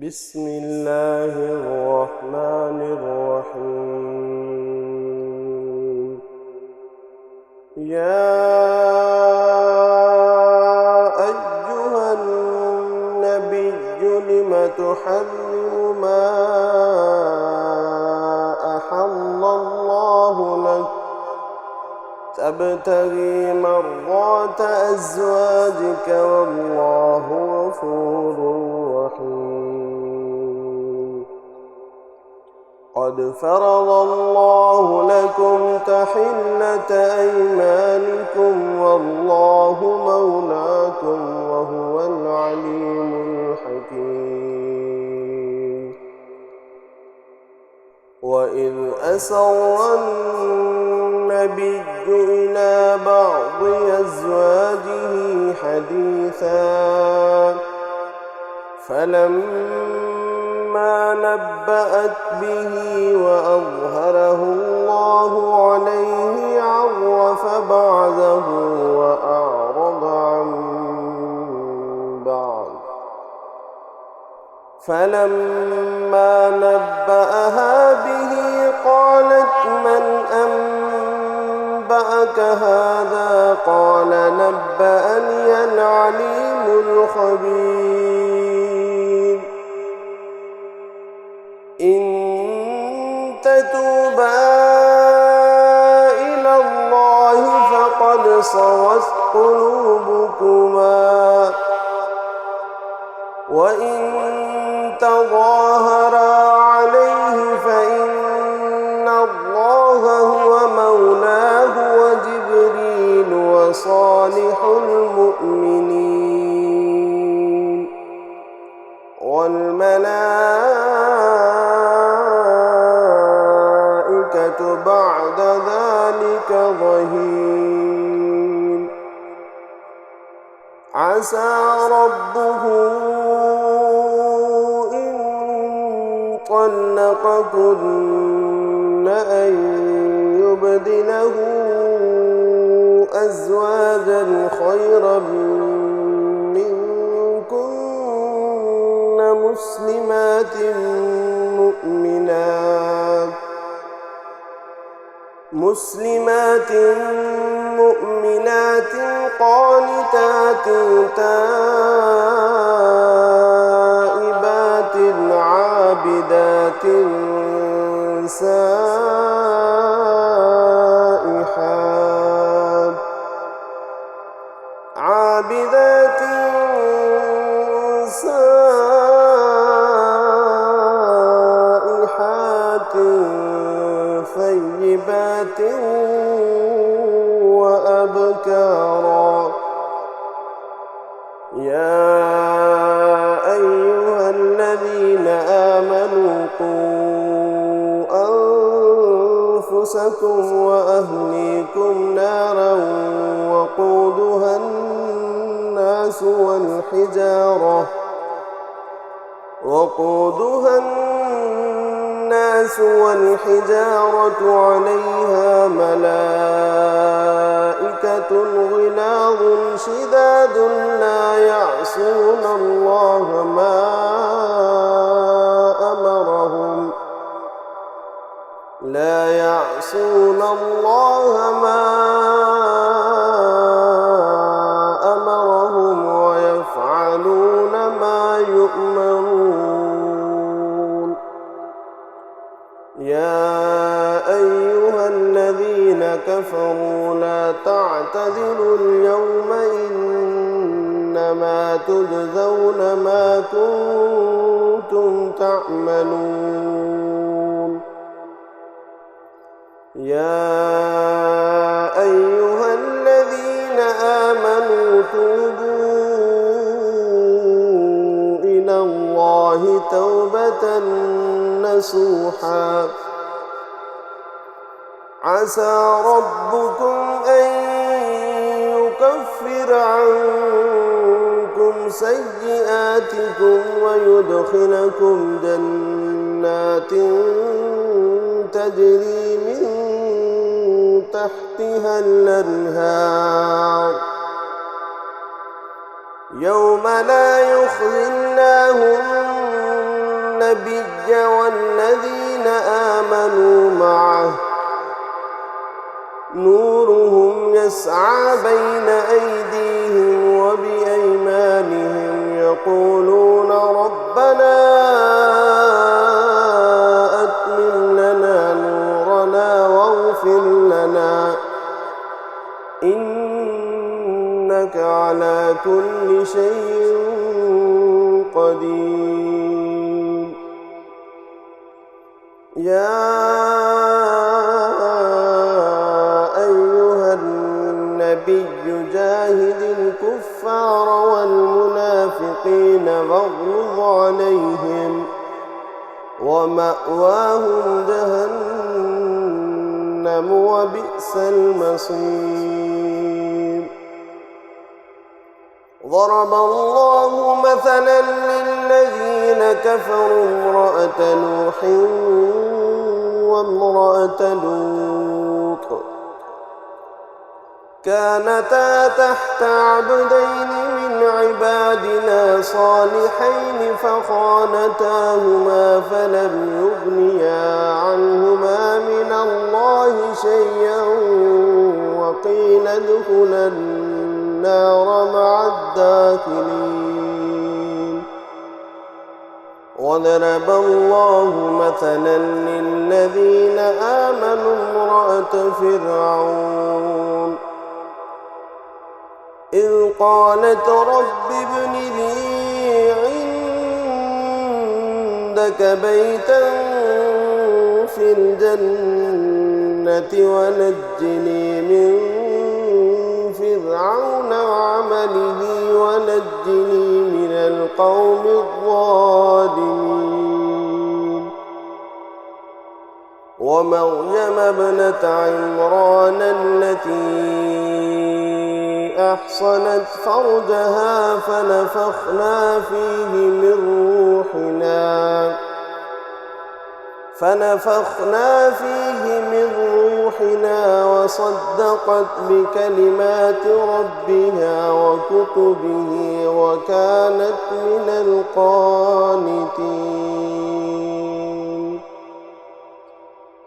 بسم الله الرحمن الرحيم. يا أيها النبي لم تحرم ما أحل الله لك تبتغي مرضات أزواجك والله غفور رحيم. قد فرض الله لكم تحلة أيمانكم والله مولاكم وهو العليم الحكيم. وإذ أسر النبي إلى بعض أزواجه حديثا فلما نبأت به وأظهره الله عليه عرف بعضه وأعرض عن بعض. فلما نبأها به قالت من أنبأك هذا؟ قال نبأني العليم الخبير. إن تتوبا إلى الله فقد صغت قلوبكما وإن تظاهرا عليه فإن الله هو مولاه وجبريل وصالح المؤمنين والملائكة بعد ذلك ظهير. عسى ربه إن طلقكن أن يبدله أزواجا خيرا منكن مسلمات مؤمنات قانتات تائبات عابدات سائحات ثيبات وأبكارا. يا أيها الذين آمنوا قوا أنفسكم وأهليكم نارا وقودها الناس والحجارة عليها ملائكة غلاظ شداد لا يعصون الله ما أمرهم ويفعلون ما يؤمرون. يا أيها الذين كفروا لا تعتذروا اليوم إنما تجزون ما كنتم تعملون. يا أيها الذين آمنوا توبوا إلى الله توبة نصوحا. عسى ربكم أن يكفر عنكم سيئاتكم ويدخلكم جنات تجري من تحتها الأنهار يوم لا يخزي الله يسعى بين أيديهم وبأيمانهم يقولون ربنا أتمم لنا نورنا واغفر لنا إنك على كل شيء قدير. يا أيها النبي جاهد الكفار والمنافقين واغلظ عليهم ومأواهم جهنم وبئس المصير. ضرب الله مثلا للذين كفروا امرأة نوح وامرأة لوط كانتا تحت عبدين من عبادنا صالحين فخانتاهما فلم يغنيا عنهما من الله شيئا وقيل ادخلا النار مع الداخلين. وضرب الله مثلا للذين آمنوا امرأة فرعون إذ قالت رب ابن لي عندك بيتا في الجنة ونجني من فرعون وعمله ونجني من القوم الظالمين. ومريم ابنة عمران التي أحصنت فرجها فنفخنا فيه من روحنا وصدقت بكلمات ربها وكتبه وكانت من القانتين.